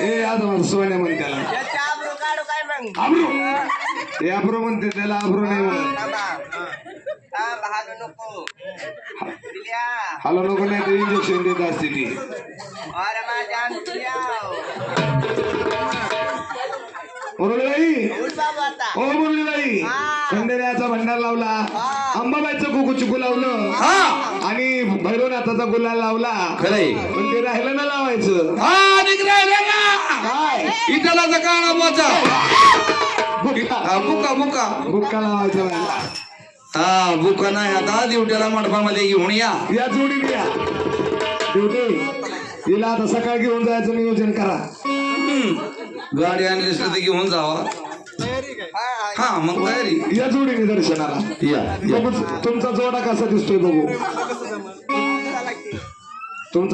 ए आज माझं सोन्या म्हणते त्याला आब्रू हे आब्रू म्हणते त्याला आब्रू नाही म्हणत हॅलो नको नाही तर इंजेक्शन देत असते ती मुरलीबाई ओ मुरलीबाई खंडेऱ्याचा भंडार लावला अंबाबाईचं कुकू चिकू लावलं आणि भैरवनाथाचा गुलाल लावला खरंय पण ते राहिलं ना लावायचं काय इटालाचा काळा बोचा बुक्का बुका बुका बुक्का लावायचं राहिला हा बुका नाही आता दिवट्याला मंडपामध्ये घेऊन या जोडीने या ड्युटी हिला आता सकाळ घेऊन जायचं नियोजन करा गाडी आणली तर घेऊन जावा हा मग तयारी या जोडीने दर्शनाला या बघू तुमचा जोडा कसा दिसतोय बघू